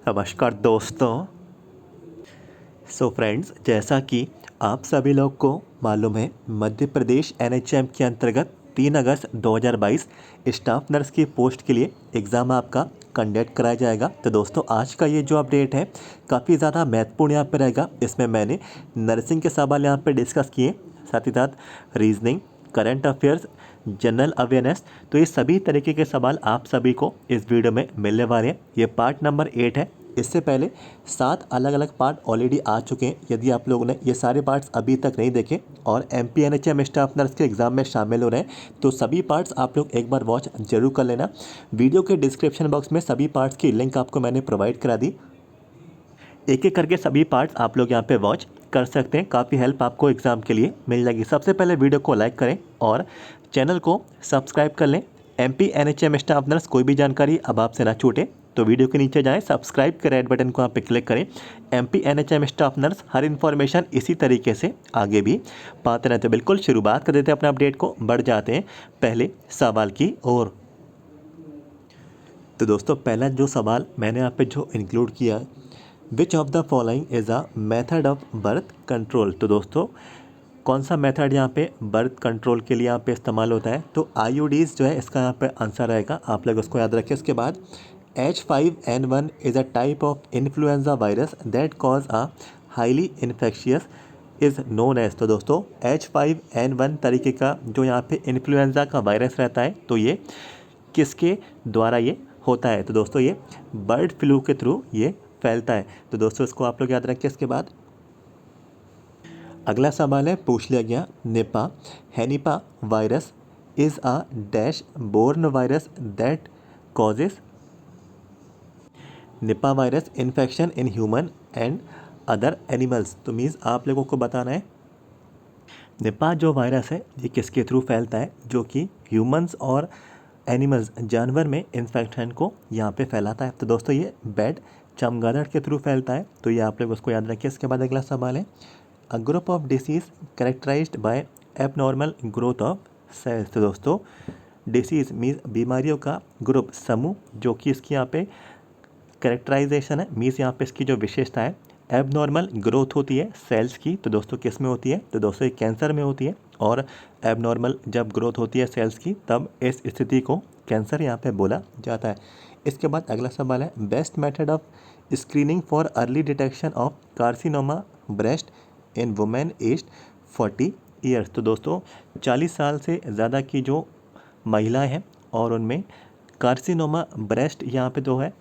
नमस्कार दोस्तों। फ्रेंड्स, जैसा कि आप सभी लोग को मालूम है, मध्य प्रदेश एनएचएम के अंतर्गत 3 अगस्त 2022 स्टाफ नर्स की पोस्ट के लिए एग्ज़ाम आपका कंडक्ट कराया जाएगा। तो दोस्तों, आज का ये जो अपडेट है काफ़ी ज़्यादा महत्वपूर्ण यहाँ पे रहेगा। इसमें मैंने नर्सिंग के सवाल यहाँ पे डिस्कस किए, साथ ही साथ reasoning, current affairs, general awareness. तो ये सभी तरीके के सवाल आप सभी को इस वीडियो में मिलने वाले हैं। ये पार्ट नंबर 8 है। इससे पहले 7 अलग अलग पार्ट ऑलरेडी आ चुके हैं। यदि आप लोगों ने ये सारे पार्ट्स अभी तक नहीं देखे और एमपीएनएचएम स्टाफ नर्स के एग्ज़ाम में शामिल हो रहे हैं, तो सभी पार्ट्स आप लोग एक बार वॉच जरूर कर लेना। वीडियो के डिस्क्रिप्शन बॉक्स में सभी पार्ट्स की लिंक आपको मैंने प्रोवाइड करा दी। एक एक करके सभी पार्ट्स आप लोग यहाँ पे वॉच कर सकते हैं। काफ़ी हेल्प आपको एग्ज़ाम के लिए मिल जाएगी। सबसे पहले वीडियो को लाइक करें और चैनल को सब्सक्राइब कर लें। एमपीएनएचएम स्टाफ नर्स कोई भी जानकारी अब आपसे ना छूटे तो वीडियो के नीचे जाएं, सब्सक्राइब के रेड बटन को यहाँ पे क्लिक करें। एमपीएनएचएम स्टाफ नर्स हर इन्फॉर्मेशन इसी तरीके से आगे भी पाते रहते हैं। बिल्कुल शुरुआत कर देते हैं अपने अपडेट को, बढ़ जाते हैं पहले सवाल की ओर। तो दोस्तों, पहला जो सवाल मैंने यहाँ पे जो इंक्लूड किया, विच of the following is a method of birth control. तो दोस्तों, कौन सा मेथड यहाँ पे बर्थ कंट्रोल के लिए यहाँ पे इस्तेमाल होता है? तो आईयूडीज़ जो है इसका यहाँ पे आंसर रहेगा। आप लोग उसको याद रखें। इसके बाद H5N1 is a type of influenza virus that cause a highly infectious is known as. तो दोस्तों, H5N1 तरीके का जो यहाँ पे इन्फ्लुएंजा का वायरस रहता है, तो ये किसके द्वारा ये होता है? तो दोस्तों, ये बर्ड फ्लू के थ्रू ये फैलता है। तो दोस्तों, इसको आप लोग याद रखें। इसके बाद अगला सवाल है, पूछ लिया गया, Nipah henipavirus is a dash borne virus that causes Nipah virus infection in human and other animals. तो मीन्स आप लोगों को बताना है निपा जो वायरस है ये किसके थ्रू फैलता है, जो कि ह्यूमंस और एनिमल्स जानवर में इन्फेक्शन को यहाँ पे फैलाता है। तो दोस्तों, ये बैड चमगादड़ के थ्रू फैलता है। तो ये आप लोग उसको याद रखिए। इसके बाद अगला सवाल है, a group of disease characterized by abnormal growth of cells. तो दोस्तों, डिसीज़ मीन्स बीमारियों का ग्रुप, समूह, जो कि इसकी यहाँ पे करेक्टराइजेशन है, मीन्स यहाँ पे इसकी जो विशेषता है एबनॉर्मल ग्रोथ होती है सेल्स की। तो दोस्तों, किस में होती है? तो दोस्तों, ये कैंसर में होती है। और एबनॉर्मल जब ग्रोथ होती है सेल्स की, तब इस स्थिति को कैंसर यहाँ पे बोला जाता है। इसके बाद अगला सवाल है, best method of screening for early detection of carcinoma breast in women aged 40 years. तो दोस्तों, 40 साल से ज़्यादा की जो महिलाएं हैं और उनमें कार्सिनोमा ब्रेस्ट यहाँ पे तो है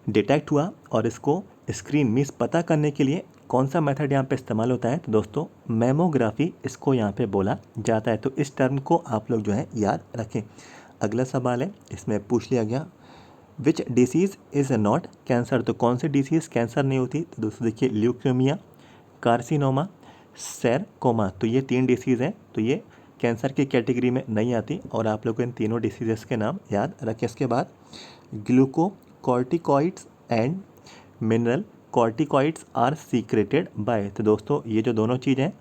डिटेक्ट हुआ, और इसको स्क्रीन मीन्स पता करने के लिए कौन सा मेथड यहाँ पे इस्तेमाल होता है? तो दोस्तों, मेमोग्राफी इसको यहाँ पे बोला जाता है। तो इस टर्म को आप लोग जो है याद रखें। अगला सवाल है, इसमें पूछ लिया गया, विच डिसीज़ इज़ नॉट कैंसर। तो कौन सी डिसीज़ कैंसर नहीं होती? तो दोस्तों देखिए, ल्यूकेमिया, कार्सिनोमा, सैरकोमा। तो ये 3 डिसीज़ हैं। तो ये कैंसर की कैटेगरी में नहीं आती, और आप लोग को इन तीनों डिसीज़ के नाम याद रखें। इसके बाद glucocorticoids and mineral corticoids are secreted by. तो दोस्तों, ये जो दोनों चीज़ें हैं,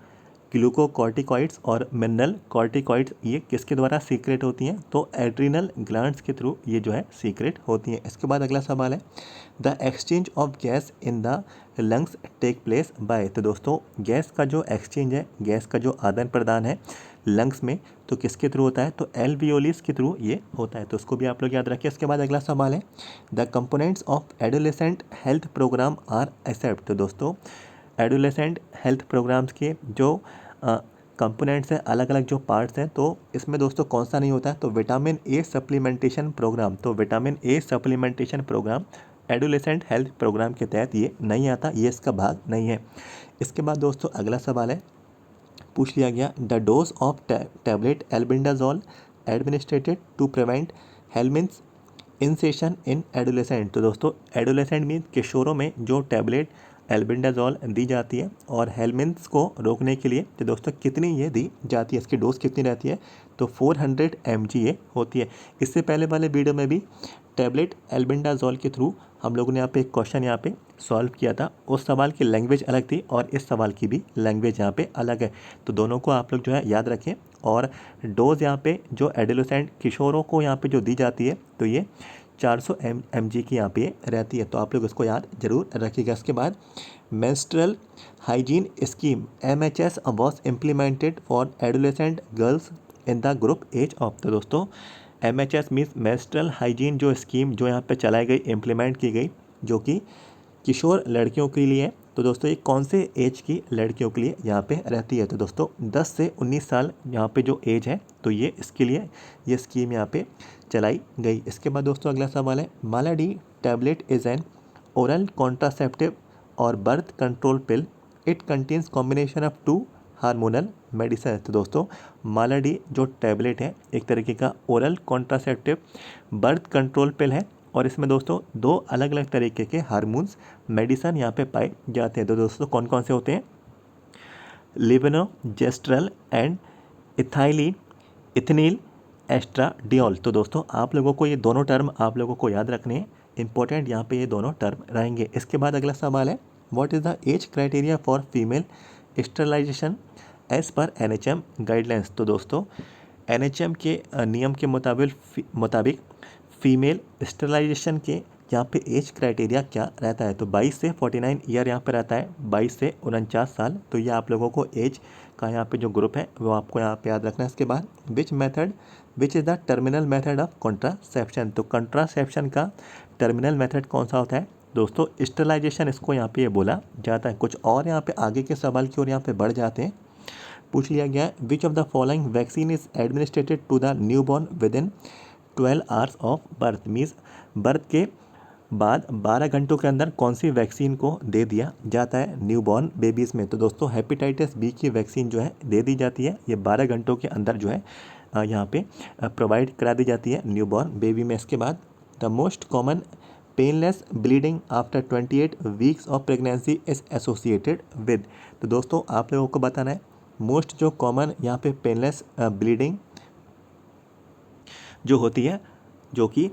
ग्लूकोकॉर्टिकॉइड्स और मिनरल कॉर्टिकॉइड्स, ये किसके द्वारा सीक्रेट होती हैं? तो एड्रिनल ग्लैंड्स के थ्रू ये जो है सीक्रेट होती हैं। इसके बाद अगला सवाल है, the exchange of gas in the lungs take place by. तो दोस्तों, गैस का जो एक्सचेंज है, गैस का जो आदान प्रदान है लंग्स में, तो किसके थ्रू होता है? तो एल्वियोलिस के थ्रू ये होता है। तो उसको भी आप लोग याद रखिए। इसके बाद अगला सवाल है, the components of adolescent health program are except. तो दोस्तों, एडोलेसेंट हेल्थ प्रोग्राम्स के जो कंपोनेंट्स हैं, अलग अलग जो पार्ट्स हैं, तो इसमें दोस्तों कौन सा नहीं होता है? तो विटामिन ए सप्लीमेंटेशन प्रोग्राम। तो vitamin A supplementation program adolescent health program के तहत ये नहीं आता, ये इसका भाग नहीं है। इसके बाद दोस्तों अगला सवाल है, पूछ लिया गया, the dose of tablet albendazole administered to prevent helminth infestation in adolescent. तो दोस्तों, एडोलेसेंट मीन किशोरों में जो टैबलेट एल्बेंडाजोल दी जाती है और हेलमिन्स को रोकने के लिए, तो दोस्तों कितनी ये दी जाती है, इसकी डोज कितनी रहती है? तो 400 mg ये होती है। इससे पहले वाले वीडियो में भी टैबलेट एल्बेंडाजोल के थ्रू हम लोगों ने यहाँ पे एक क्वेश्चन यहाँ पे सॉल्व किया था। उस सवाल की लैंग्वेज अलग थी और इस सवाल की भी लैंग्वेज यहाँ पे अलग है। तो दोनों को आप लोग जो है याद रखें। और डोज यहाँ पे जो एडोलेसेंट किशोरों को यहाँ पे जो दी जाती है, तो ये 400 mg की यहाँ पे रहती है, तो आप लोग इसको याद जरूर रखिएगा। इसके बाद menstrual hygiene scheme MHS was implemented for adolescent girls in the group age of. तो दोस्तों MHS मीन्स मेंस्ट्रुअल हाइजीन जो स्कीम जो यहाँ पे चलाई गई, इम्प्लीमेंट की गई, जो कि किशोर लड़कियों के लिए है। तो दोस्तों ये कौन से एज की लड़कियों के लिए यहाँ पे रहती है? तो दोस्तों 10 से 19 साल यहाँ पे जो एज है, तो ये इसके लिए ये स्कीम यहाँ पे चलाई गई। इसके बाद दोस्तों अगला सवाल है, Mala D tablet is an oral contraceptive और birth control pill, it contains combination of 2 hormonal medicine. तो दोस्तों मालाडी जो टैबलेट है एक तरीके का oral contraceptive birth control pill है, और इसमें दोस्तों 2 अलग अलग तरीके के हार्मोन्स मेडिसिन यहाँ पे पाए जाते हैं। तो दोस्तों कौन कौन से होते हैं? लिवेनोजेस्ट्रल एंड इथाइलिन इथनिल एस्ट्राडियोल। तो दोस्तों आप लोगों को ये दोनों टर्म आप लोगों को याद रखने हैं, इंपॉर्टेंट यहाँ पे ये दोनों टर्म रहेंगे। इसके बाद अगला सवाल है, what is the age criteria for female sterilization as per NHM guidelines. तो दोस्तों NHM के नियम के मुताबिक फीमेल स्टरलाइजेशन के यहाँ पे एज क्राइटेरिया क्या रहता है? तो 22 से 49 ईयर यहाँ पे रहता है, 22 से 49 साल। तो ये आप लोगों को एज का यहाँ पे जो ग्रुप है वो आपको यहाँ पे याद रखना है। इसके बाद which is the terminal method of contraception. तो कॉन्ट्रासेप्शन का टर्मिनल मेथड कौन सा होता है? दोस्तों स्टरलाइजेशन इसको यहाँ पे ये बोला जाता है। कुछ और यहाँ पे आगे के सवाल की ओर यहाँ पे बढ़ जाते हैं। पूछ लिया गया है, which of the following vaccine is administered to the newborn within 12 hours of birth. Means birth के बाद 12 घंटों के अंदर कौन सी वैक्सीन को दे दिया जाता है न्यू बॉर्न बेबीज़ में? तो दोस्तों हेपेटाइटिस बी की वैक्सीन जो है दे दी जाती है, ये 12 घंटों के अंदर जो है यहाँ पे प्रोवाइड करा दी जाती है न्यू बॉर्न बेबी में। इसके बाद the most common painless bleeding after 28 weeks of pregnancy is associated with. तो दोस्तों आप लोगों को बताना है मोस्ट जो कॉमन यहाँ पे पेनलेस ब्लीडिंग जो होती है, जो कि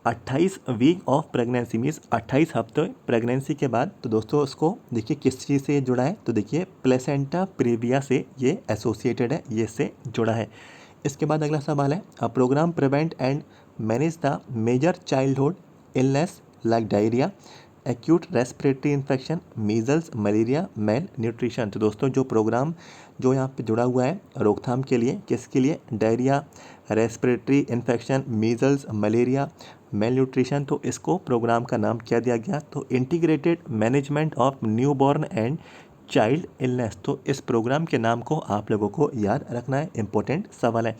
28 वीक ऑफ प्रेगनेंसी मीन्स 28 हफ्ते प्रेगनेंसी के बाद। तो दोस्तों इसको देखिए किस चीज़ से जुड़ा है, तो देखिए प्लेसेंटा प्रीविया से ये एसोसिएटेड है, ये से जुड़ा है। इसके बाद अगला सवाल है, a programme prevent and manage the major childhood illness like diarrhoea, acute respiratory infection, measles, malaria, malnutrition. तो दोस्तों जो प्रोग्राम जो यहाँ पे जुड़ा हुआ है रोकथाम के लिए, किसके लिए? Diarrhoea, respiratory infection, measles, malaria, malnutrition. तो इसको प्रोग्राम का नाम क्या दिया गया? तो integrated management of newborn and child illness. तो इस प्रोग्राम के नाम को आप लोगों को याद रखना है, इंपॉर्टेंट सवाल है।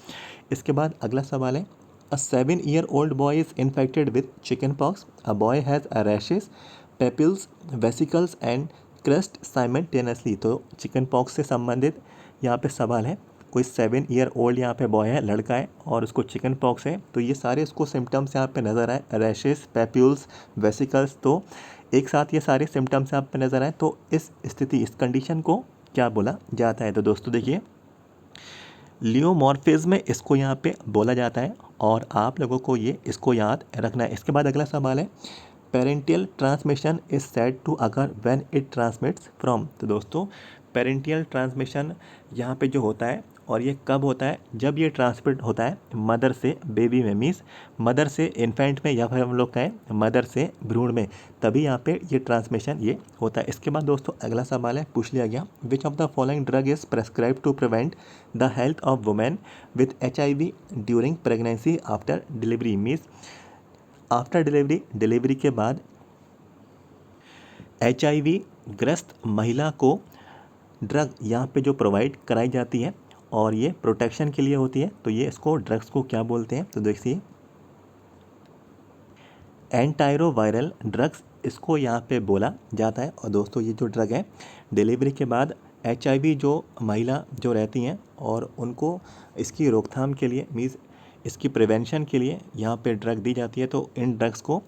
इसके बाद अगला सवाल है, A 7-year-old boy is infected with chickenpox. A boy has rashes, papules, vesicles and crust simultaneously. तो चिकन पॉक्स से संबंधित यहाँ पे सवाल है, कोई 7 ईयर ओल्ड यहाँ पे बॉय है, लड़का है, और उसको चिकन पॉक्स है। तो ये सारे उसको सिम्टम्स यहाँ पे नज़र आए, रैशेस, पैप्यूल्स, वेसिकल्स। तो एक साथ ये सारे सिम्टम्स यहाँ पे नज़र आए, तो इस स्थिति, इस कंडीशन को क्या बोला जाता है? तो दोस्तों देखिए लियोमॉर्फिज्म इसको यहाँ पे बोला जाता है, और आप लोगों को ये इसको याद रखना है। इसके बाद अगला सवाल है, parental transmission is said to occur when it transmits from. तो दोस्तों पेरेंटियल ट्रांसमिशन यहाँ पे जो होता है, और ये कब होता है? जब ये ट्रांसमिट होता है मदर से बेबी में, मीन्स मदर से इन्फेंट में, या फिर हम लोग कहें मदर से भ्रूण में, तभी यहाँ पे ये ट्रांसमिशन ये होता है। इसके बाद दोस्तों अगला सवाल है, पूछ लिया गया, which of the following drug is prescribe to prevent the health of women with HIV during pregnancy after delivery. Means after delivery के बाद HIV ग्रस्त महिला को ड्रग यहाँ पे जो प्रोवाइड कराई जाती है, और ये प्रोटेक्शन के लिए होती है। तो ये इसको ड्रग्स को क्या बोलते हैं? तो देखिए एंटायरोवायरल ड्रग्स इसको यहाँ पे बोला जाता है। और दोस्तों ये जो ड्रग है डिलीवरी के बाद HIV जो महिला जो रहती हैं और उनको इसकी रोकथाम के लिए, मीन्स इसकी प्रिवेंशन के लिए यहाँ पे ड्रग दी जाती है। तो इन ड्रग्स को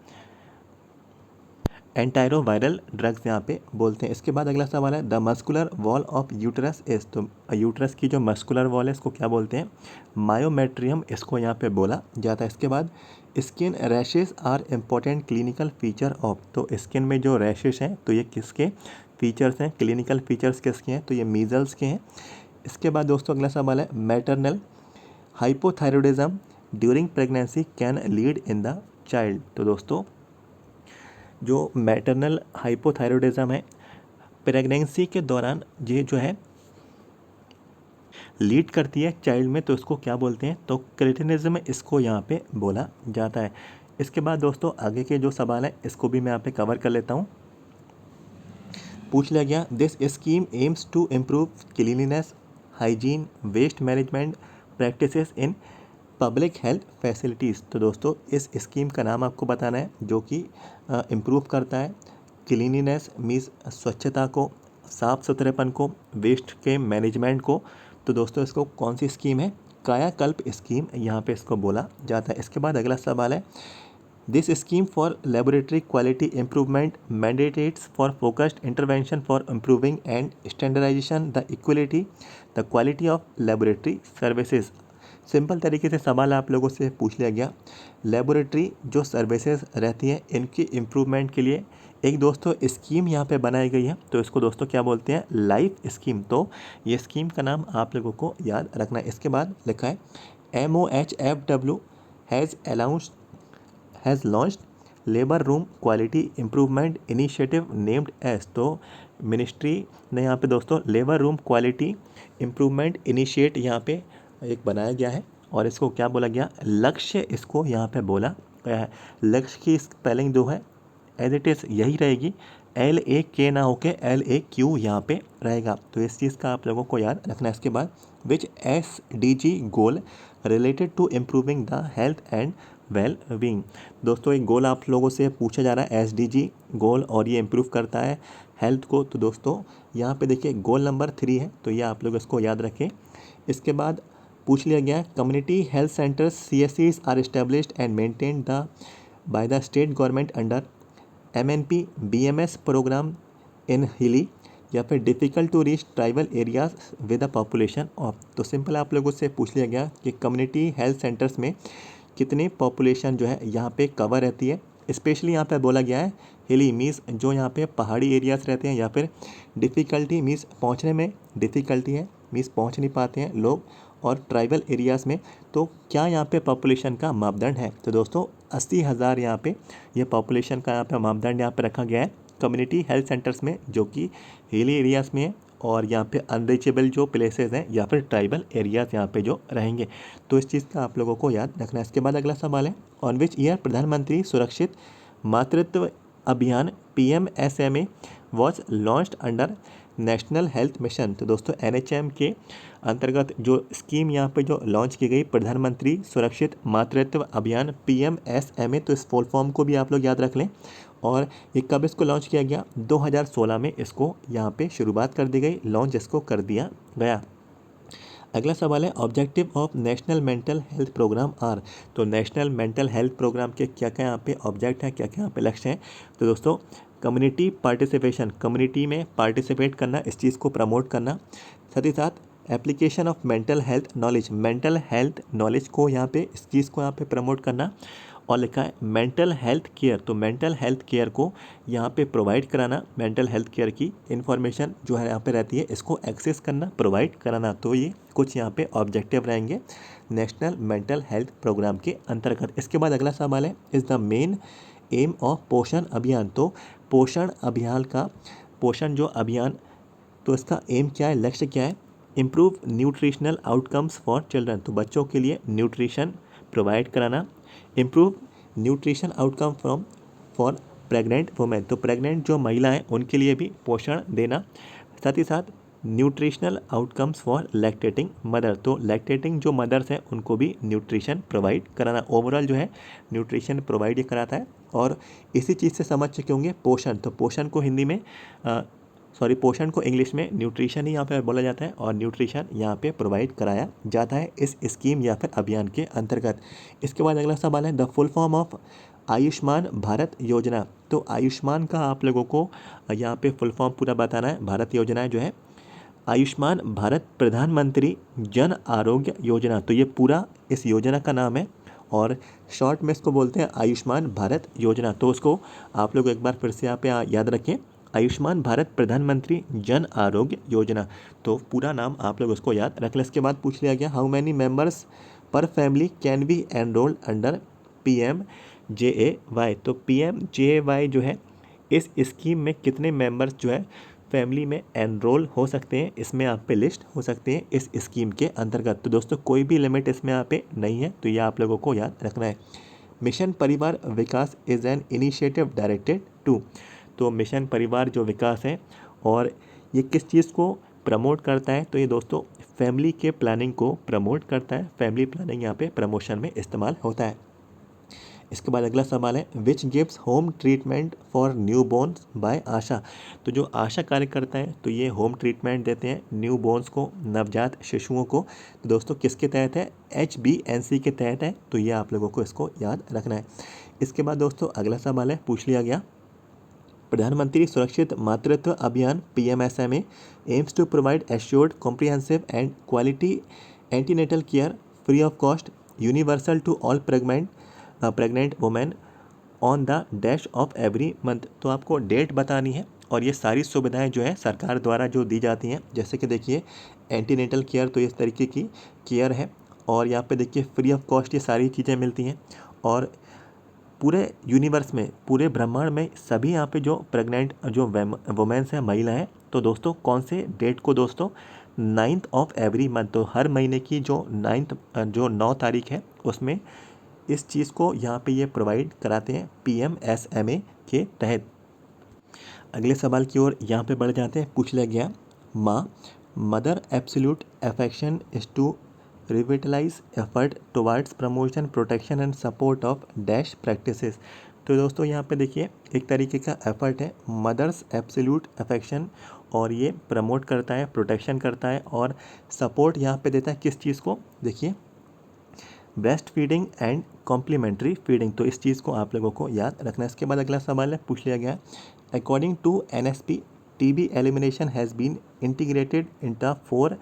एंटायरोवायरल ड्रग्स यहाँ पे बोलते हैं। इसके बाद अगला सवाल है, the muscular wall of uterus is. तो यूटरस की जो मस्कुलर वॉल है इसको क्या बोलते हैं? मायोमेट्रियम इसको यहाँ पे बोला जाता है। इसके बाद skin rashes are important clinical feature of. तो स्किन में जो रैशेस हैं तो ये किसके फीचर्स हैं, क्लिनिकल फीचर्स किसके हैं? तो ये मीजल्स के हैं। इसके बाद दोस्तों अगला सवाल है, maternal hypothyroidism during pregnancy can lead in the child. तो दोस्तों जो मैटरनल हाइपोथायरॉयडिज्म है प्रेगनेंसी के दौरान ये जो है लीड करती है चाइल्ड में, तो इसको क्या बोलते हैं, तो क्रेटिनिज्म इसको यहाँ पे बोला जाता है। इसके बाद दोस्तों आगे के जो सवाल है इसको भी मैं यहाँ पे कवर कर लेता हूँ। पूछ लिया गया, this scheme aims to improve cleanliness, hygiene, waste management practices in public health facilities. तो दोस्तों इस स्कीम का नाम आपको बताना है जो कि इम्प्रूव करता है क्लीनिनेस मीन्स स्वच्छता को, साफ सुथरेपन को, वेस्ट के मैनेजमेंट को। तो दोस्तों इसको कौन सी स्कीम है, कायाकल्प स्कीम यहाँ पे इसको बोला जाता है। इसके बाद अगला सवाल है, this scheme for laboratory quality improvement mandates for focused intervention for improving and standardisation the equality the quality of laboratory services. Simple तरीके से सवाल आप लोगों से पूछ लिया गया, लेबोरेटरी जो सर्विसेज रहती हैं इनकी इम्प्रूवमेंट के लिए एक दोस्तों स्कीम यहाँ पे बनाई गई है, तो इसको दोस्तों क्या बोलते हैं, लाइफ स्कीम। तो ये स्कीम का नाम आप लोगों को याद रखना है। इसके बाद लिखा है MOHFW has launched labour room quality improvement initiative named as. तो मिनिस्ट्री ने यहाँ पे दोस्तों labour room quality improvement initiate यहाँ पे एक बनाया गया है और इसको क्या बोला गया, लक्ष्य इसको यहाँ पे बोला गया है। लक्ष्य की स्पेलिंग जो है एज इट इज़ यही रहेगी, LAK ना होके LAQ यहाँ पे रहेगा। तो इस चीज़ का आप लोगों को याद रखना है। इसके बाद which SDG goal related to improving the health and well being. दोस्तों एक गोल आप लोगों से पूछा जा रहा है SDG गोल और ये इम्प्रूव करता है हेल्थ को। तो दोस्तों यहाँ पे देखिए गोल नंबर 3 है, तो ये आप लोग इसको याद रखें। इसके बाद पूछ लिया गया, community health centres CSCs are established and maintained the by the state government under MNP BMS programme in hilly या फिर difficult to reach tribal areas with a population of. तो सिंपल आप लोगों से पूछ लिया गया कि कम्युनिटी हेल्थ सेंटर्स में कितनी पॉपुलेशन जो है यहाँ पे कवर रहती है। स्पेशली यहाँ पे बोला गया है हिली मीन्स जो यहाँ पे पहाड़ी एरियाज़ रहते हैं, या फिर डिफ़िकल्टी मीन्स पहुँचने में डिफ़िकल्टी है, मीन्स पहुँच नहीं पाते हैं लोग, और ट्राइबल एरियाज़ में। तो क्या यहाँ पे पॉपुलेशन का मापदंड है, तो दोस्तों 80,000 यहाँ पे ये पॉपुलेशन का यहाँ पे मापदंड यहाँ पे रखा गया है कम्युनिटी हेल्थ सेंटर्स में, जो कि हिली एरियाज़ में है और यहाँ पे अनरीचेबल जो प्लेसेस हैं या फिर ट्राइबल एरियाज़ यहाँ पे जो रहेंगे। तो इस चीज़ का आप लोगों को याद रखना है। इसके बाद अगला सवाल है, ऑन विच ईयर प्रधानमंत्री सुरक्षित Matritva Abhiyan PMSMA was launched under national health mission. तो दोस्तों NHM के अंतर्गत जो स्कीम यहाँ पे जो लॉन्च की गई प्रधानमंत्री सुरक्षित मातृत्व अभियान PMSMA, तो इस फुल फॉर्म को भी आप लोग याद रख लें। और ये कब इसको लॉन्च किया गया, 2016 में इसको यहाँ पे शुरुआत कर दी गई, लॉन्च इसको कर दिया गया। अगला सवाल है, objective of national mental health program are. तो नेशनल मेंटल हेल्थ प्रोग्राम के क्या क्या यहाँ पे ऑब्जेक्ट हैं, क्या क्या यहाँ पे लक्ष्य हैं, तो दोस्तों कम्युनिटी पार्टिसिपेशन, कम्युनिटी में पार्टिसिपेट करना, इस चीज़ को प्रमोट करना, साथ ही साथ application of mental health knowledge को यहाँ पे इस चीज़ को यहाँ पे प्रमोट करना, और लिखा है मेंटल हेल्थ केयर। तो मेंटल हेल्थ केयर को यहाँ पे प्रोवाइड कराना, मेंटल हेल्थ केयर की इंफॉर्मेशन जो है यहाँ पे रहती है इसको एक्सेस करना, प्रोवाइड कराना। तो ये कुछ यहाँ पे ऑब्जेक्टिव रहेंगे नेशनल मेंटल हेल्थ प्रोग्राम के अंतर्गत। इसके बाद अगला सवाल है, is the main M of पोषण अभियान। तो पोषण अभियान का, पोषण जो अभियान, तो इसका एम क्या है, लक्ष्य क्या है, improve nutritional outcomes for children. तो बच्चों के लिए न्यूट्रिशन प्रोवाइड कराना, improve nutrition outcome for pregnant women. तो प्रेग्नेंट जो महिला हैं उनके लिए भी पोषण देना, साथ ही साथ nutritional outcomes for lactating mother. तो लैक्टेटिंग जो मदर्स हैं उनको भी न्यूट्रिशन प्रोवाइड कराना, ओवरऑल जो है न्यूट्रिशन प्रोवाइड ये कराता है। और इसी चीज़ से समझ चुके होंगे पोषण, तो पोषण को हिंदी में पोषण को इंग्लिश में न्यूट्रिशन ही यहाँ पे बोला जाता है, और न्यूट्रिशन यहाँ पे प्रोवाइड कराया जाता है इस स्कीम या फिर अभियान के अंतर्गत। इसके बाद अगला सवाल है, the full form of Ayushman Bharat योजना। तो आयुष्मान का आप लोगों को यहाँ पे फुल फॉर्म पूरा बताना है। भारत योजना जो है आयुष्मान भारत प्रधानमंत्री जन आरोग्य योजना, तो ये पूरा इस योजना का नाम है और शॉर्ट में इसको बोलते हैं आयुष्मान भारत योजना। तो उसको आप लोग एक बार फिर से यहाँ पे याद रखें, आयुष्मान भारत प्रधानमंत्री जन आरोग्य योजना। तो पूरा नाम आप लोग उसको याद रख लें। इसके बाद पूछ लिया गया, हाउ मैनी मेंबर्स पर family can be enrolled under JAY। तो PMJAY जो है इस स्कीम में कितने मेंबर्स जो है फैमिली में एनरोल हो सकते हैं, इसमें आप पे लिस्ट हो सकते हैं इस स्कीम के अंतर्गत। तो दोस्तों कोई भी लिमिट इसमें यहाँ पे नहीं है, तो ये आप लोगों को याद रखना है। Mission Parivar Vikas is an initiative directed to. तो मिशन परिवार जो विकास है और ये किस चीज़ को प्रमोट करता है, तो ये दोस्तों फैमिली के प्लानिंग को प्रमोट करता है। फैमिली प्लानिंग यहाँ पे प्रमोशन में इस्तेमाल होता है। इसके बाद अगला सवाल है which gives home treatment for newborns by ASHA. तो जो आशा कार्यकर्ता है तो ये होम ट्रीटमेंट देते हैं न्यू बोर्न्स को, नवजात शिशुओं को। तो दोस्तों किसके तहत है, HBNC के तहत है। तो ये आप लोगों को इसको याद रखना है। इसके बाद दोस्तों अगला सवाल है, पूछ लिया गया प्रधानमंत्री सुरक्षित Matritva Abhiyan PMSMA aims to provide assured comprehensive and quality antenatal care free of cost universal to all pregnant women on the dash of every month. तो आपको डेट बतानी है और ये सारी सुविधाएं जो है सरकार द्वारा जो दी जाती हैं, जैसे कि देखिए एंटीनेटल केयर, तो इस तरीके की केयर है। और यहाँ पे देखिए फ्री ऑफ कॉस्ट ये सारी चीज़ें मिलती हैं। और पूरे यूनिवर्स में, पूरे ब्रह्मांड में सभी यहाँ पे जो प्रेग्नेंट जो वुमेन्स हैं, महिला हैं, तो दोस्तों कौन से डेट को दोस्तों 9th ऑफ एवरी मंथ, तो हर महीने की जो 9 तारीख है उसमें इस चीज़ को यहाँ पे ये प्रोवाइड कराते हैं PMSMA के तहत। अगले सवाल की ओर यहाँ पे बढ़ जाते हैं। पूछ लिया गया MAA mother absolute affection is to revitalise effort towards promotion protection and support of dash practices. तो दोस्तों यहाँ पे देखिए एक तरीके का एफर्ट है मदर्स एब्सोल्यूट अफेक्शन, और ये प्रमोट करता है, प्रोटेक्शन करता है और सपोर्ट यहाँ पे देता है किस चीज़ को, देखिए breast feeding and complementary feeding. तो इस चीज़ को आप लोगों को याद रखना है। इसके बाद अगला सवाल है, पूछ लिया गया according to NSP TB elimination has been integrated into 4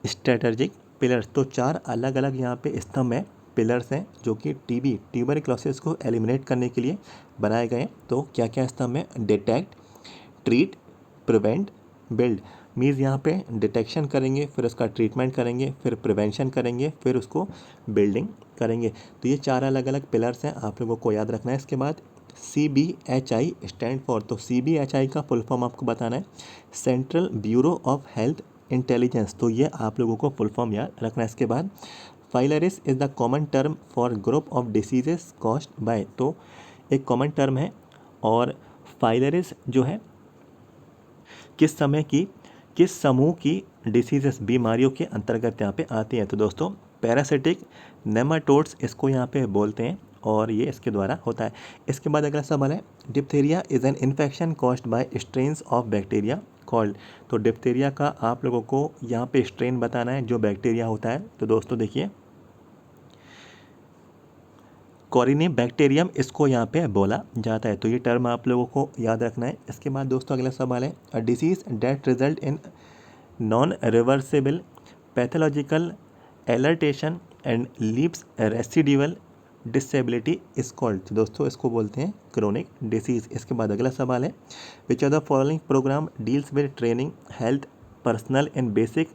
strategic pillars. तो 4 अलग अलग यहाँ पे स्तंभ हैं, पिलर्स हैं, जो कि ट्यूबरक्लोसिस को एलिमिनेट करने के लिए बनाए गए हैं। तो क्या क्या स्तंभ हैं, detect, treat, prevent, build. Means यहाँ पे डिटेक्शन करेंगे, फिर उसका ट्रीटमेंट करेंगे, फिर प्रिवेंशन करेंगे, फिर उसको बिल्डिंग करेंगे। तो ये 4 अलग अलग पिलर्स हैं, आप लोगों को याद रखना है। इसके बाद CBHI स्टैंड फॉर, तो CBHI का फुल फॉर्म आपको बताना है central bureau of health intelligence. तो ये आप लोगों को फुल फॉर्म याद रखना है। इसके बाद filariasis is the common term for group of diseases caused by. तो एक कॉमन टर्म है और फाइलरिस जो है किस समूह की डिसीजेस बीमारियों के अंतर्गत यहाँ पे आती हैं। तो दोस्तों पैरासिटिक नेमाटोड्स इसको यहाँ पे बोलते हैं और ये इसके द्वारा होता है। इसके बाद अगला सवाल है diphtheria is an infection caused by strains of bacteria called. तो डिप्थीरिया का आप लोगों को यहाँ पे स्ट्रेन बताना है जो बैक्टीरिया होता है। तो दोस्तों देखिए कॉरिनेबैक्टीरियम इसको यहाँ पे बोला जाता है। तो ये टर्म आप लोगों को याद रखना है। इसके बाद दोस्तों अगला सवाल है a disease that result in non reversible pathological alteration and leaves residual disability is called. तो दोस्तों इसको बोलते हैं क्रोनिक डिसीज़। इसके बाद अगला सवाल है which are the following programme deals with training health personnel in basic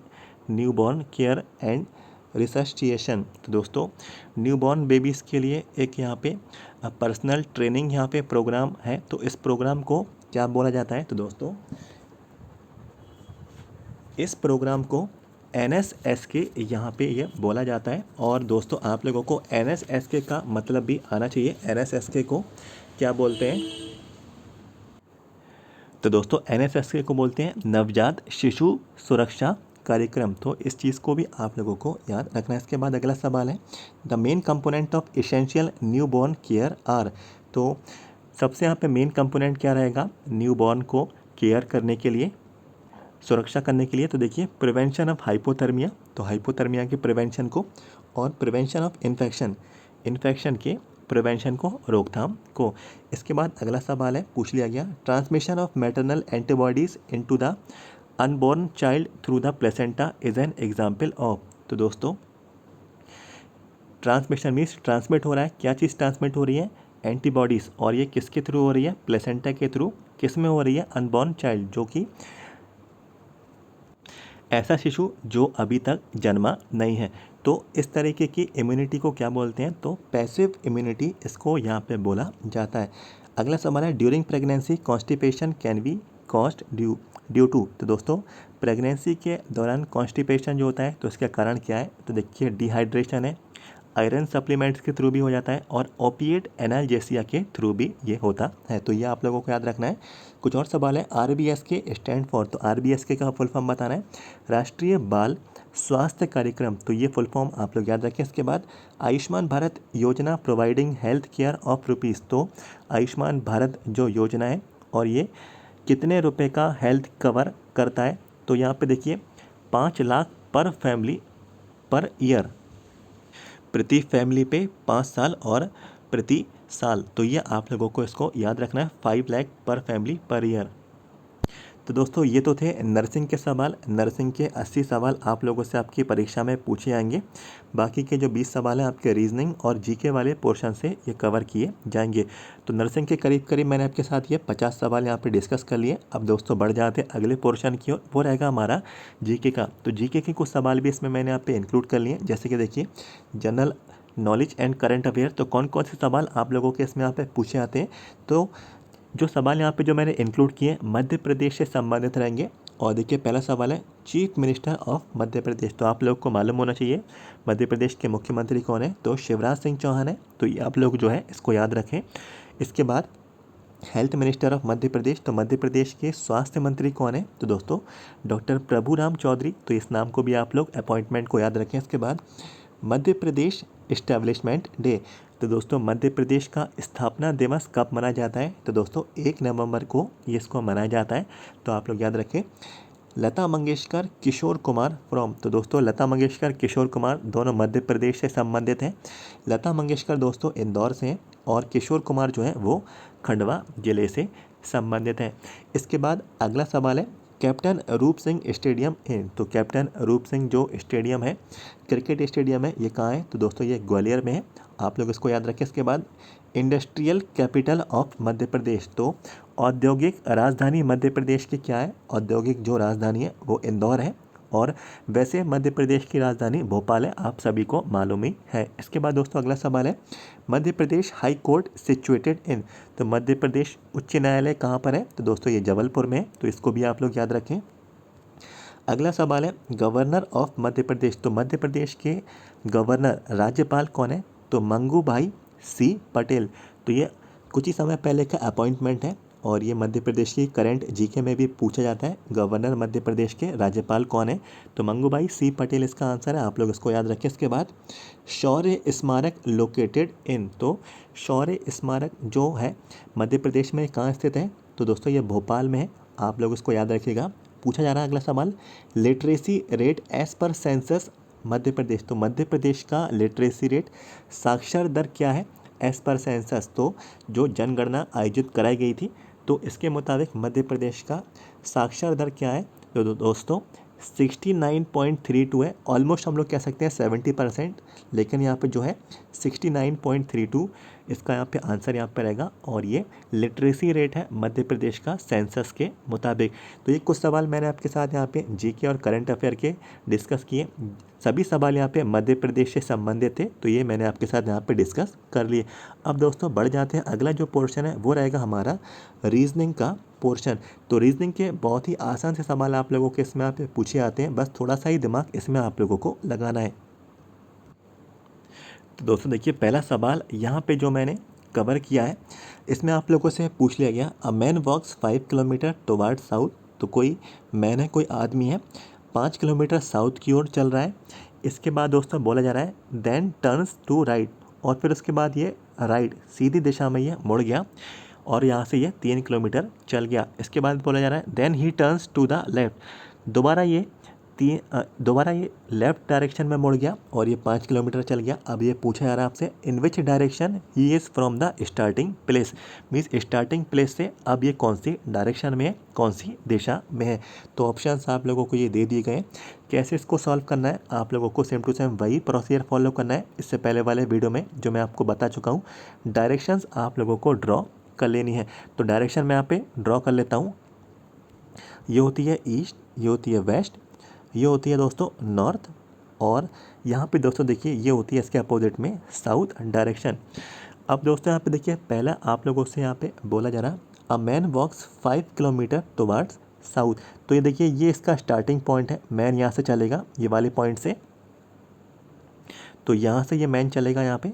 newborn care and resuscitation. तो दोस्तों न्यूबॉर्न बेबीज़ के लिए एक यहाँ पे पर्सनल ट्रेनिंग यहाँ पे प्रोग्राम है। तो इस प्रोग्राम को क्या बोला जाता है, तो दोस्तों इस प्रोग्राम को NSSK यहाँ पे ये बोला जाता है। और दोस्तों आप लोगों को NSSK का मतलब भी आना चाहिए। NSSK को क्या बोलते हैं, तो दोस्तों NSSK को बोलते हैं नवजात शिशु सुरक्षा कार्यक्रम। तो इस चीज़ को भी आप लोगों को याद रखना है। इसके बाद अगला सवाल है the main component of essential newborn care are. तो सबसे यहाँ पे मेन कंपोनेंट क्या रहेगा न्यूबॉर्न को केयर करने के लिए, सुरक्षा करने के लिए। तो देखिए प्रिवेंशन ऑफ हाइपोथर्मिया, तो हाइपोथर्मिया के प्रिवेंशन को, और प्रिवेंशन ऑफ इन्फेक्शन के प्रिवेंशन को, रोकथाम को। इसके बाद अगला सवाल है, पूछ लिया गया transmission of maternal antibodies into the unborn child through the placenta is an example of. तो दोस्तों ट्रांसमिशन मीन्स ट्रांसमिट हो रहा है, क्या चीज़ ट्रांसमिट हो रही है, एंटीबॉडीज़, और ये किसके थ्रू हो रही है, प्लेसेंटा के थ्रू। किस में हो रही है, अनबॉर्न चाइल्ड, जो कि ऐसा शिशु जो अभी तक जन्मा नहीं है। तो इस तरीके की इम्यूनिटी को क्या बोलते हैं, तो पैसिव इम्यूनिटी इसको यहाँ पे बोला जाता है। अगला सवाल है during pregnancy constipation can be caused due to. तो दोस्तों प्रेगनेंसी के दौरान कॉन्स्टिपेशन जो होता है तो इसका कारण क्या है, तो देखिए डिहाइड्रेशन है, आयरन सप्लीमेंट्स के थ्रू भी हो जाता है और ओपिएट एनाल्जेसिया के थ्रू भी ये होता है। तो ये आप लोगों को याद रखना है। कुछ और सवाल है आरबीएस के स्टैंड फॉर, तो आरबीएस के का फुल फॉर्म बताना है, राष्ट्रीय बाल स्वास्थ्य कार्यक्रम, तो ये फुल फॉर्म आप लोग याद रखें। इसके बाद आयुष्मान भारत योजना providing health care of rupees, तो आयुष्मान भारत जो योजना है और ये कितने रुपए का हेल्थ कवर करता है, तो यहाँ पे देखिए 5 लाख पर फैमिली पर ईयर, प्रति फैमिली पे 5 साल और प्रति साल, तो ये आप लोगों को इसको याद रखना है, 5 लाख पर फैमिली पर ईयर। तो दोस्तों ये तो थे नर्सिंग के सवाल। नर्सिंग के 80 सवाल आप लोगों से आपकी परीक्षा में पूछे जाएंगे। बाकी के जो 20 सवाल हैं आपके रीजनिंग और जीके वाले पोर्शन से ये कवर किए जाएंगे। तो नर्सिंग के करीब करीब मैंने आपके साथ ये 50 सवाल यहाँ पे डिस्कस कर लिए। अब दोस्तों बढ़ जाते हैं अगले पोर्शन की ओर, वो रहेगा हमारा जीके का। तो जीके के कुछ सवाल भी इसमें मैंने यहाँ पे इंक्लूड कर लिए, जैसे कि देखिए general knowledge and current affair, तो कौन कौन से सवाल आप लोगों के इसमें यहाँ पे पूछे जाते हैं। तो जो सवाल यहाँ पे जो मैंने इंक्लूड किए मध्य प्रदेश से संबंधित रहेंगे। और देखिए पहला सवाल है चीफ मिनिस्टर ऑफ मध्य प्रदेश, तो आप लोग को मालूम होना चाहिए मध्य प्रदेश के मुख्यमंत्री कौन है, तो शिवराज सिंह चौहान है, तो ये आप लोग जो है इसको याद रखें। इसके बाद हेल्थ मिनिस्टर ऑफ मध्य प्रदेश, तो मध्य प्रदेश के स्वास्थ्य मंत्री कौन है, तो दोस्तों डॉक्टर प्रभुराम चौधरी, तो इस नाम को भी आप लोग अपॉइंटमेंट को याद रखें। इसके बाद मध्य प्रदेश इस्टेब्लिशमेंट डे, तो दोस्तों मध्य प्रदेश का स्थापना दिवस कब मनाया जाता है, तो दोस्तों 1 नवंबर को ये इसको मनाया जाता है, तो आप लोग याद रखें। लता मंगेशकर किशोर कुमार फ्रॉम, तो दोस्तों लता मंगेशकर किशोर कुमार दोनों मध्य प्रदेश से संबंधित हैं। लता मंगेशकर दोस्तों इंदौर से हैं और किशोर कुमार जो है वो खंडवा जिले से संबंधित हैं। इसके बाद अगला सवाल है कैप्टन रूप सिंह स्टेडियम इन, तो कैप्टन रूप सिंह जो स्टेडियम है क्रिकेट स्टेडियम है ये कहाँ है, तो दोस्तों ये ग्वालियर में है, आप लोग इसको याद रखें। इसके बाद इंडस्ट्रियल कैपिटल ऑफ मध्य प्रदेश, तो औद्योगिक राजधानी मध्य प्रदेश की क्या है, औद्योगिक जो राजधानी है वो इंदौर है, और वैसे मध्य प्रदेश की राजधानी भोपाल है, आप सभी को मालूम ही है। इसके बाद दोस्तों अगला सवाल है Madhya Pradesh high court situated in, तो मध्य प्रदेश उच्च न्यायालय कहाँ पर है, तो दोस्तों ये जबलपुर में है, तो इसको भी आप लोग याद रखें। अगला सवाल है गवर्नर ऑफ मध्य प्रदेश, तो मध्य प्रदेश के गवर्नर राज्यपाल कौन है, तो मंगू भाई सी पटेल, तो ये कुछ ही समय पहले का अपॉइंटमेंट है और ये मध्य प्रदेश की करंट जीके में भी पूछा जाता है, गवर्नर मध्य प्रदेश के राज्यपाल कौन है, तो मंगू भाई सी पटेल इसका आंसर है, आप लोग इसको याद रखें। इसके बाद शौर्य स्मारक लोकेटेड इन, तो शौर्य स्मारक जो है मध्य प्रदेश में कहाँ स्थित है, तो दोस्तों ये भोपाल में है, आप लोग इसको याद रखिएगा। पूछा जा रहा है अगला सवाल literacy rate as per census Madhya Pradesh, तो मध्य प्रदेश का लिटरेसी रेट साक्षर दर क्या है एज पर सेंसस, तो जो जनगणना आयोजित कराई गई थी तो इसके मुताबिक मध्य प्रदेश का साक्षर दर क्या है, तो दोस्तों 69.32 है, ऑलमोस्ट हम लोग कह सकते हैं 70%, लेकिन यहाँ पे जो है 69.32 इसका यहाँ पे आंसर यहाँ पे रहेगा, और ये लिटरेसी रेट है मध्य प्रदेश का सेंसस के मुताबिक। तो ये कुछ सवाल मैंने आपके साथ यहाँ पे जीके और करंट अफेयर के डिस्कस किए, सभी सवाल यहाँ पे मध्य प्रदेश से संबंधित थे, तो ये मैंने आपके साथ यहाँ पे डिस्कस कर लिए। अब दोस्तों बढ़ जाते हैं, अगला जो पोर्शन है वो रहेगा हमारा रीजनिंग का पोर्शन। तो रीजनिंग के बहुत ही आसान से सवाल आप लोगों के इसमें आप पूछे आते हैं, बस थोड़ा सा ही दिमाग इसमें आप लोगों को लगाना है। तो दोस्तों देखिए पहला सवाल यहाँ पे जो मैंने कवर किया है इसमें आप लोगों से पूछ लिया गया a man walks 5 kilometre toward south, तो कोई मैन है, कोई आदमी है 5 किलोमीटर साउथ की ओर चल रहा है। इसके बाद दोस्तों बोला जा रहा है देन टर्न्स टू राइट, और फिर उसके बाद ये राइट सीधी दिशा में ये मुड़ गया और यहाँ से ये 3 किलोमीटर चल गया। इसके बाद बोला जा रहा है then he turns to the left, दोबारा ये लेफ्ट डायरेक्शन में मुड़ गया और ये 5 किलोमीटर चल गया। अब ये पूछा जा रहा है आपसे in which direction he is from the starting place, means starting place से अब ये कौन सी डायरेक्शन में है, कौन सी दिशा में है। तो ऑप्शंस आप लोगों को ये दे दिए गए हैं। कैसे इसको सॉल्व करना है, आप लोगों को सेम टू सेम वही प्रोसीजर फॉलो करना है इससे पहले वाले वीडियो में जो मैं आपको बता चुका हूँ। डायरेक्शंस आप लोगों को ड्रॉ कर लेनी है, तो डायरेक्शन मैं यहाँ पे ड्रॉ कर लेता हूँ। ये होती है ईस्ट, ये होती है वेस्ट, ये होती है दोस्तों नॉर्थ, और यहाँ पे दोस्तों देखिए ये होती है इसके अपोजिट में साउथ डायरेक्शन। अब दोस्तों यहाँ पे देखिए पहला आप लोगों से यहाँ पे बोला जा रहा a man walks 5 kilometre towards south. तो ये देखिए ये इसका स्टार्टिंग पॉइंट है, मैन यहाँ से चलेगा ये वाले पॉइंट से, तो यहाँ से ये मैन चलेगा यहाँ पे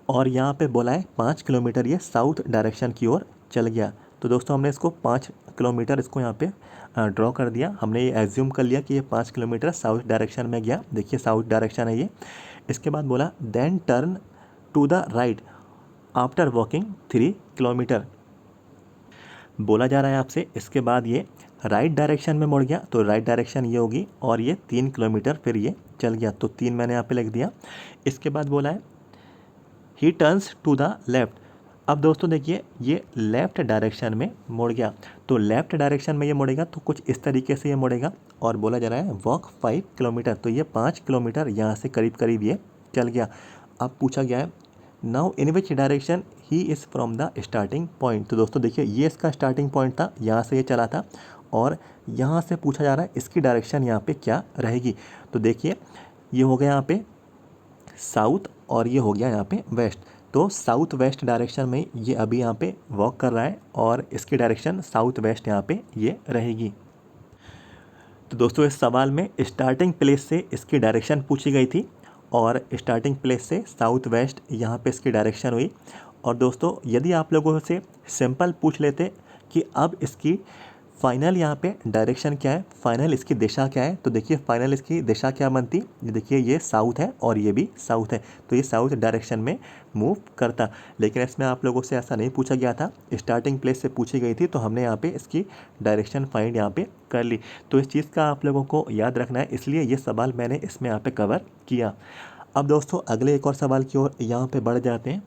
और यहाँ पे बोला है 5 किलोमीटर ये साउथ डायरेक्शन की ओर चल गया। तो दोस्तों हमने इसको 5 किलोमीटर इसको यहाँ पे ड्रॉ कर दिया, हमने ये एज्यूम कर लिया कि ये 5 किलोमीटर साउथ डायरेक्शन में गया। देखिए साउथ डायरेक्शन है ये। इसके बाद बोला then turn to the right after walking 3 kilometre. बोला जा रहा है आपसे इसके बाद ये राइट डायरेक्शन में मुड़ गया, तो राइट डायरेक्शन ये होगी और ये 3 किलोमीटर फिर ये चल गया, तो 3 मैंने यहाँ पे लिख दिया। इसके बाद बोला है he turns to the left. अब दोस्तों देखिए ये लेफ़्ट डायरेक्शन में मुड़ गया, तो लेफ़्ट डायरेक्शन में ये मुड़ेगा तो कुछ इस तरीके से ये मुड़ेगा और बोला जा रहा है वॉक 5 किलोमीटर, तो ये 5 किलोमीटर यहाँ से करीब करीब ये चल गया। अब पूछा गया है now in which direction he is from the starting point. तो दोस्तों देखिए ये इसका स्टार्टिंग पॉइंट था, यहाँ से ये चला था और यहाँ से पूछा जा रहा है इसकी डायरेक्शन यहाँ पे क्या रहेगी। तो देखिए ये हो गया यहाँ पे साउथ और ये हो गया यहाँ पे वेस्ट, तो साउथ वेस्ट डायरेक्शन में ये अभी यहाँ पे वॉक कर रहा है और इसकी डायरेक्शन साउथ वेस्ट यहाँ पे ये रहेगी। तो दोस्तों इस सवाल में स्टार्टिंग प्लेस से इसकी डायरेक्शन पूछी गई थी और स्टार्टिंग प्लेस से साउथ वेस्ट यहाँ पे इसकी डायरेक्शन हुई। और दोस्तों यदि आप लोगों से सिंपल पूछ लेते कि अब इसकी फाइनल यहाँ पे डायरेक्शन क्या है, फाइनल इसकी दिशा क्या है, तो देखिए फाइनल इसकी दिशा क्या बनती, ये देखिए ये साउथ है और ये भी साउथ है, तो ये साउथ डायरेक्शन में मूव करता। लेकिन इसमें आप लोगों से ऐसा नहीं पूछा गया था, स्टार्टिंग प्लेस से पूछी गई थी, तो हमने यहाँ पे इसकी डायरेक्शन फाइंड यहाँ पे कर ली। तो इस चीज़ का आप लोगों को याद रखना है, इसलिए ये सवाल मैंने इसमें यहाँ पे कवर किया। अब दोस्तों अगले एक और सवाल की ओर यहाँ पे बढ़ जाते हैं।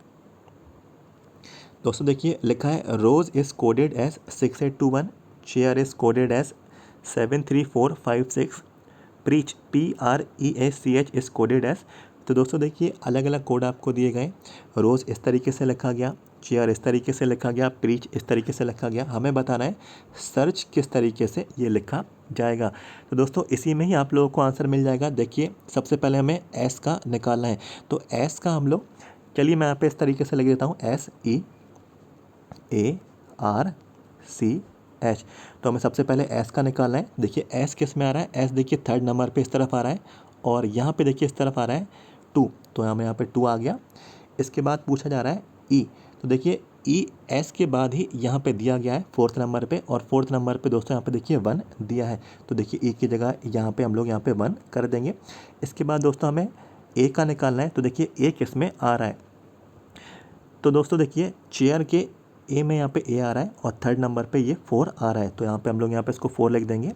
दोस्तों देखिए लिखा है rose is coded as 6821, chair is coded as 73456, preach PREACH is coded as. तो दोस्तों देखिए अलग अलग कोड आपको दिए गए, रोज़ इस तरीके से लिखा गया, चेयर इस तरीके से लिखा गया, प्रीच इस तरीके से लिखा गया। हमें बताना है सर्च किस तरीके से ये लिखा जाएगा। तो दोस्तों इसी में ही आप लोगों को आंसर मिल जाएगा। देखिए सबसे पहले हमें एस का निकालना है, तो एस का हम लोग, चलिए मैं यहाँ पे इस तरीके से लिख देता हूँ SEARCH। तो हमें सबसे पहले एस का निकालना है। देखिए एस किस में आ रहा है, एस देखिए थर्ड नंबर पे इस तरफ आ रहा है और यहाँ पे देखिए इस तरफ आ रहा है 2, तो हमें यहाँ पे 2 आ गया। इसके बाद पूछा जा रहा है ई, तो देखिए ई एस के बाद ही यहाँ पे दिया गया है 4th नंबर पे, और 4th नंबर पे दोस्तों यहाँ पे देखिए 1 दिया है, तो देखिए ई की जगह यहाँ पे हम लोग यहाँ पे 1 कर देंगे। इसके बाद दोस्तों हमें ए का निकालना है, तो देखिए ए किस में आ रहा है, तो दोस्तों देखिए चेयर के ए में यहाँ पे ए आ रहा है और थर्ड नंबर पे ये 4 आ रहा है, तो यहाँ पे हम लोग यहाँ पे इसको 4 लिख देंगे।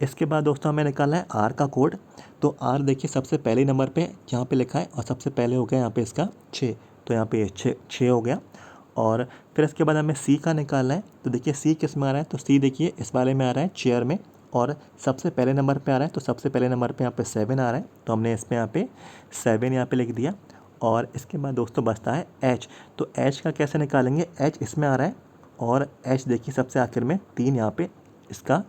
इसके बाद दोस्तों हमें निकालना है आर का कोड, तो आर देखिए सबसे पहले नंबर पे यहाँ पे लिखा है और सबसे पहले हो गया यहाँ पे इसका 6, तो यहाँ पे 6 हो गया। और फिर इसके बाद हमें सी का निकालना है, तो देखिए सी किस में आ रहा है, तो सी देखिए इस वाले में आ रहा है चेयर में और सबसे पहले नंबर पे आ रहा है, तो सबसे पहले नंबर पे यहाँ पे 7 आ रहा है, तो हमने इसमें यहाँ पे 7 यहाँ पे लिख दिया। और इसके बाद दोस्तों बचता है एच, तो एच का कैसे निकालेंगे, एच इसमें आ रहा है और एच देखिए सबसे आखिर में 3 यहाँ पे इसका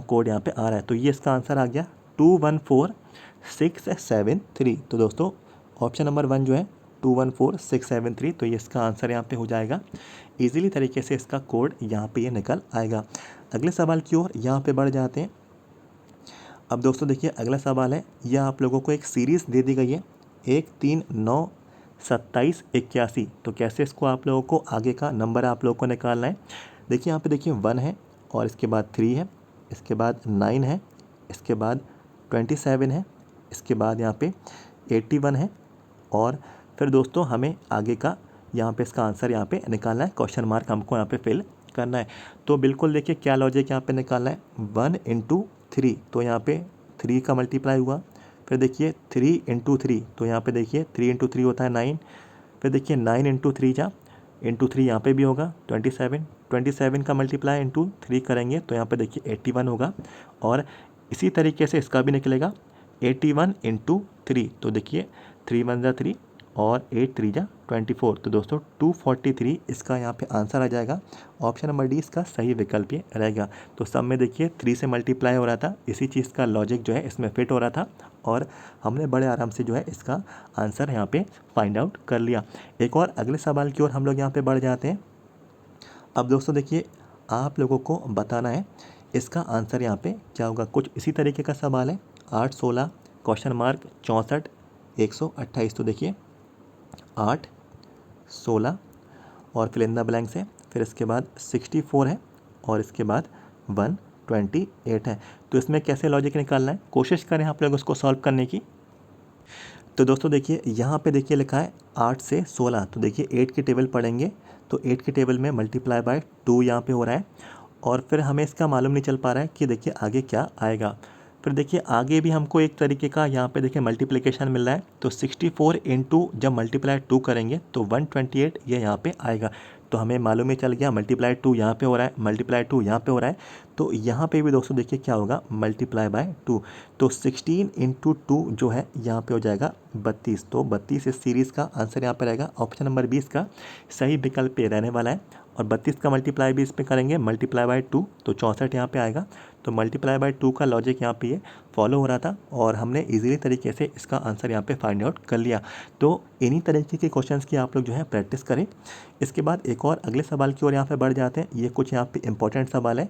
कोड यहाँ पे आ रहा है, तो ये इसका आंसर आ गया 214673। तो दोस्तों ऑप्शन नंबर 1 जो है 214673, तो ये इसका आंसर यहाँ पे हो जाएगा। इजीली तरीके से इसका कोड यहाँ पे ये निकल आएगा। अगले सवाल की ओर यहाँ पे बढ़ जाते हैं। अब दोस्तों देखिए अगला सवाल है, यह आप लोगों को एक सीरीज़ दे दी गई है 1 3 9 27 81, तो कैसे इसको आप लोगों को आगे का नंबर आप लोगों को निकालना है। देखिए यहाँ पे देखिए 1 है और इसके बाद 3 है, इसके बाद 9 है, इसके बाद 27 है, इसके बाद यहाँ पे 81 है और फिर दोस्तों हमें आगे का यहाँ पे इसका आंसर यहाँ पे निकालना है, क्वेश्चन मार्क हमको यहाँ पे फिल करना है। तो बिल्कुल देखिए क्या लॉजिक यहाँ पे निकालना है, 1 × 3, तो यहाँ पे 3 का मल्टीप्लाई हुआ, फिर देखिए 3 × 3, तो यहाँ पे देखिए 3 × 3 होता है 9, फिर देखिए 9 × 3 जा इंटू 3 यहाँ पे भी होगा 27 का मल्टीप्लाई इंटू 3 करेंगे तो यहाँ पे देखिए 81 होगा। और इसी तरीके से इसका भी निकलेगा 81 × 3, तो देखिए 3 × 1 = 3 और 8 3 जा 24। तो दोस्तों 243 इसका यहाँ पे आंसर आ जाएगा। ऑप्शन नंबर डी इसका सही विकल्प ये रहेगा। तो सब में देखिए 3 से मल्टीप्लाई हो रहा था, इसी चीज़ का लॉजिक जो है इसमें फिट हो रहा था और हमने बड़े आराम से जो है इसका आंसर यहाँ पे फाइंड आउट कर लिया। एक और अगले सवाल की ओर हम लोग यहाँ पे बढ़ जाते हैं। अब दोस्तों देखिए आप लोगों को बताना है इसका आंसर यहाँ पे क्या होगा। कुछ इसी तरीके का सवाल है। 8 16 क्वेश्चन मार्क 64 128। तो देखिए 8 16 और फिल इन द ब्लैंक्स है, फिर इसके बाद 64 है और इसके बाद 128 है। तो इसमें कैसे लॉजिक निकालना है, कोशिश करें आप लोग उसको सॉल्व करने की। तो दोस्तों देखिए यहाँ पे देखिए लिखा है 8 से 16। तो देखिए 8 की टेबल पढ़ेंगे तो 8 की टेबल में मल्टीप्लाई बाय 2 यहाँ पे हो रहा है और फिर हमें इसका मालूम नहीं चल पा रहा है कि देखिए आगे क्या आएगा। फिर देखिए आगे भी हमको एक तरीके का यहाँ पे देखिए मल्टीप्लिकेशन मिल रहा है। तो 64 इंटू जब मल्टीप्लाई 2 करेंगे तो 128 ये यहाँ पे आएगा। तो हमें मालूम ही चल गया मल्टीप्लाई 2 यहाँ पे हो रहा है, मल्टीप्लाई 2 यहाँ पे हो रहा है। तो यहाँ पे भी दोस्तों देखिए क्या होगा मल्टीप्लाई बाय 2। तो 16 इंटू 2 जो है यहाँ पे हो जाएगा 32। तो 32 इस सीरीज़ का आंसर यहाँ पे रहेगा। ऑप्शन नंबर 20 का सही विकल्प पे रहने वाला है। और 32 का मल्टीप्लाई भी इस पे करेंगे मल्टीप्लाई बाय 2 तो 64 यहाँ पे आएगा। तो मल्टीप्लाई बाय 2 का लॉजिक यहाँ पे ये फॉलो हो रहा था और हमने इजीली तरीके से इसका आंसर यहाँ पे फाइंड आउट कर लिया। तो इन्हीं तरीके के क्वेश्चंस की आप लोग जो है प्रैक्टिस करें। इसके बाद एक और अगले सवाल की ओर यहाँ पे बढ़ जाते हैं। ये कुछ यहाँ पे इंपॉर्टेंट सवाल है।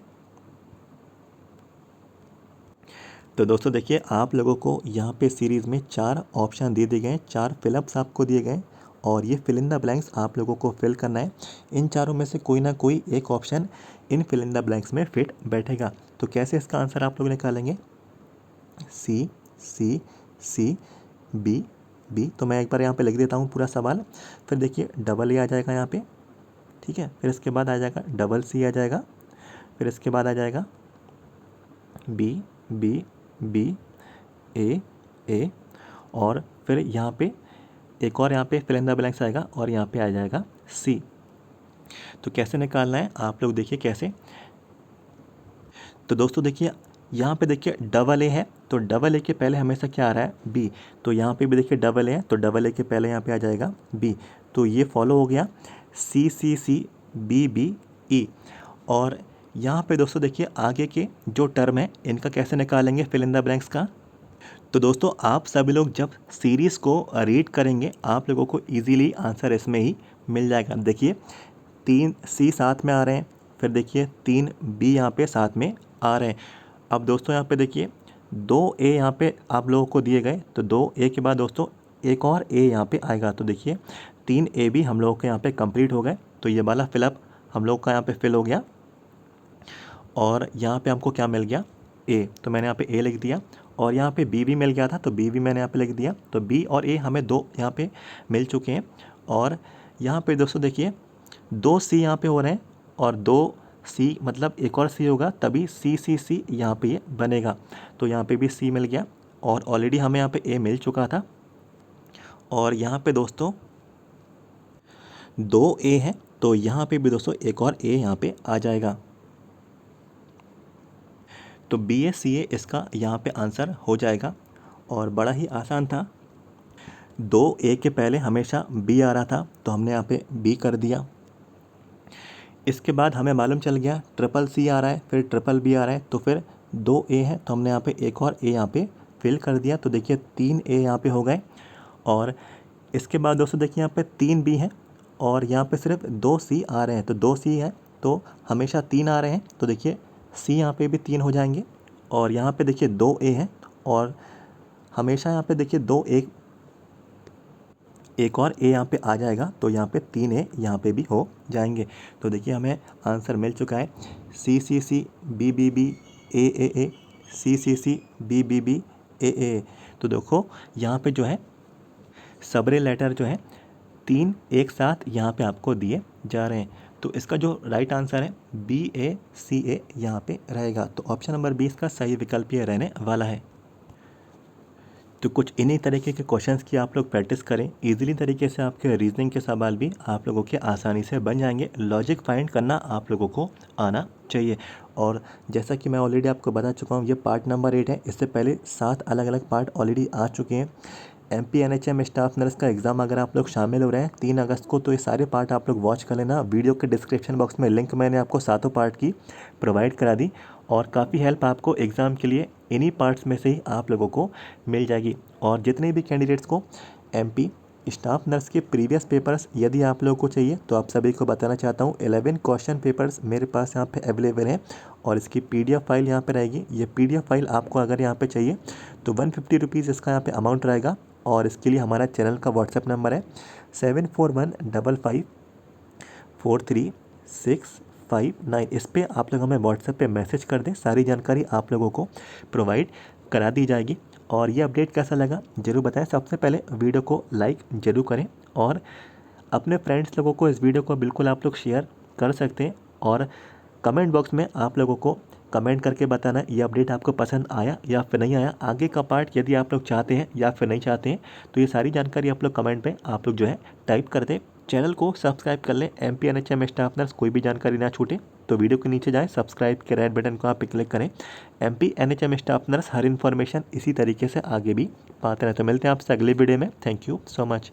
तो दोस्तों देखिए आप लोगों को यहाँ पे सीरीज़ में 4 ऑप्शन दे दिए गए हैं, 4 फिलअप्स आपको दिए गए हैं और ये फिल इन द ब्लैंक्स आप लोगों को फिल करना है। इन चारों में से कोई ना कोई एक ऑप्शन इन फिल इन द ब्लैंक्स में फिट बैठेगा। तो कैसे इसका आंसर आप लोग निकालेंगे, सी सी सी बी बी। तो मैं एक बार यहाँ पे लिख देता हूँ पूरा सवाल। फिर देखिए डबल ए आ जाएगा यहाँ पे, ठीक है। फिर इसके बाद आ जाएगा डबल सी आ जाएगा। फिर इसके बाद आ जाएगा बी बी बी ए और फिर यहाँ पे एक और यहाँ पे फिल इन द ब्लैंक्स आएगा और यहाँ पे आ जाएगा सी। तो कैसे निकालना है आप लोग देखिए कैसे। तो दोस्तों देखिए यहाँ पे देखिए डबल ए है तो डबल ए के पहले हमेशा क्या आ रहा है बी। तो यहाँ पे भी देखिए डबल ए है तो डबल ए के पहले यहाँ पे आ जाएगा बी। तो ये फॉलो हो गया सी सी सी बी बी ई। और यहाँ पे दोस्तों देखिए आगे के जो टर्म है इनका कैसे निकालेंगे फिल इन द ब्लैंक्स का। तो दोस्तों आप सभी लोग जब सीरीज़ को रीड करेंगे आप लोगों को इजीली आंसर इसमें ही मिल जाएगा। देखिए 3 सी साथ में आ रहे हैं, फिर देखिए 3 बी यहाँ पे साथ में आ रहे हैं। अब दोस्तों यहाँ पे देखिए 2 ए यहाँ पे आप लोगों को दिए गए तो 2 ए के बाद दोस्तों एक और ए यहाँ पे आएगा। तो देखिए 3 ए भी हम लोगों के यहाँ पे कंप्लीट हो गए। तो ये वाला फिलअप हम लोग का यहाँ पे फिल हो गया और यहाँ पे हमको क्या मिल गया ए। तो मैंने यहाँ पे ए लिख दिया और यहाँ पे बी भी मिल गया था तो बी भी मैंने यहाँ पे लिख दिया। तो बी और ए हमें 2 यहाँ पे मिल चुके हैं। और यहाँ पे दोस्तों देखिए 2 सी यहाँ पे हो रहे हैं और 2 सी मतलब एक और सी होगा तभी सी सी सी यहाँ पे ये बनेगा। तो यहाँ पे भी सी मिल गया और ऑलरेडी हमें यहाँ पे ए मिल चुका था। और यहाँ पे दोस्तों 2 ए है तो यहाँ पे भी दोस्तों एक और ए यहाँ पे आ जाएगा। तो बी ए सी ए इसका यहाँ पे आंसर हो जाएगा और बड़ा ही आसान था। 2 ए के पहले हमेशा बी आ रहा था तो हमने यहाँ पे बी कर दिया। इसके बाद हमें मालूम चल गया ट्रिपल सी आ रहा है फिर ट्रिपल बी आ रहा है तो फिर 2 ए है तो हमने यहाँ पे एक और ए यहाँ पे फिल कर दिया। तो देखिए 3 ए यहाँ पे हो गए। और इसके बाद दोस्तों देखिए यहाँ पे 3 बी है और यहाँ पे सिर्फ 2 सी आ रहे हैं तो 2 सी है तो हमेशा 3 आ रहे हैं। तो देखिए सी यहाँ पे भी 3 हो जाएंगे और यहाँ पे देखिए 2 ए है और हमेशा यहाँ पे देखिए 2 एक और ए यहाँ पे आ जाएगा तो यहाँ पे 3 ए यहाँ पे भी हो जाएंगे। तो देखिए हमें आंसर मिल चुका है सी सी सी बी बी बी ए सी सी सी बी बी बी ए। तो देखो यहाँ पे जो है सबरे लेटर जो है 3 एक साथ यहाँ पे आपको दिए जा रहे हैं। तो इसका जो राइट आंसर है बी ए सी ए यहाँ पे रहेगा। तो ऑप्शन नंबर 20 का सही विकल्प ये रहने वाला है। तो कुछ इन्हीं तरीके के क्वेश्चंस की आप लोग प्रैक्टिस करें। इजीली तरीके से आपके रीजनिंग के सवाल भी आप लोगों के आसानी से बन जाएंगे। लॉजिक फाइंड करना आप लोगों को आना चाहिए। और जैसा कि मैं ऑलरेडी आपको बता चुका हूँ ये पार्ट नंबर 8 है। इससे पहले 7 अलग अलग पार्ट ऑलरेडी आ चुके हैं। MP NHM स्टाफ नर्स का एग्ज़ाम अगर आप लोग शामिल हो रहे हैं 3 अगस्त को, तो ये सारे पार्ट आप लोग वॉच कर लेना। वीडियो के डिस्क्रिप्शन बॉक्स में लिंक मैंने आपको सातों पार्ट की प्रोवाइड करा दी और काफ़ी हेल्प आपको एग्ज़ाम के लिए इन्हीं पार्ट्स में से ही आप लोगों को मिल जाएगी। और जितने भी कैंडिडेट्स को MP स्टाफ नर्स के प्रीवियस पेपर्स यदि आप लोगों को चाहिए तो आप सभी को बताना चाहता हूँ 11 क्वेश्चन पेपर्स मेरे पास यहाँ पे अवेलेबल हैं और इसकी PDF फाइल यहाँ पे रहेगी। ये PDF फाइल आपको अगर यहाँ पे चाहिए तो 150 रुपीज़ इसका यहाँ पे अमाउंट रहेगा। और इसके लिए हमारा चैनल का व्हाट्सएप नंबर है 7415543659। इस पर आप लोग हमें व्हाट्सएप पे मैसेज कर दें, सारी जानकारी आप लोगों को प्रोवाइड करा दी जाएगी। और ये अपडेट कैसा लगा ज़रूर बताएं। सबसे पहले वीडियो को लाइक ज़रूर करें और अपने फ्रेंड्स लोगों को इस वीडियो को बिल्कुल आप लोग शेयर कर सकते हैं। और कमेंट बॉक्स में आप लोगों को कमेंट करके बताना ये अपडेट आपको पसंद आया या फिर नहीं आया। आगे का पार्ट यदि आप लोग चाहते हैं या फिर नहीं चाहते हैं तो ये सारी जानकारी आप लोग कमेंट पे आप लोग जो है टाइप कर दें। चैनल को सब्सक्राइब कर लें, MP NHM स्टाफ नर्स कोई भी जानकारी ना छूटे तो वीडियो के नीचे जाएं, सब्सक्राइब के रेड बटन को आप क्लिक करें। MP NHM स्टाफ नर्स हर इन्फॉर्मेशन इसी तरीके से आगे भी पाते रहें। तो मिलते हैं आपसे अगले वीडियो में। Thank you so much.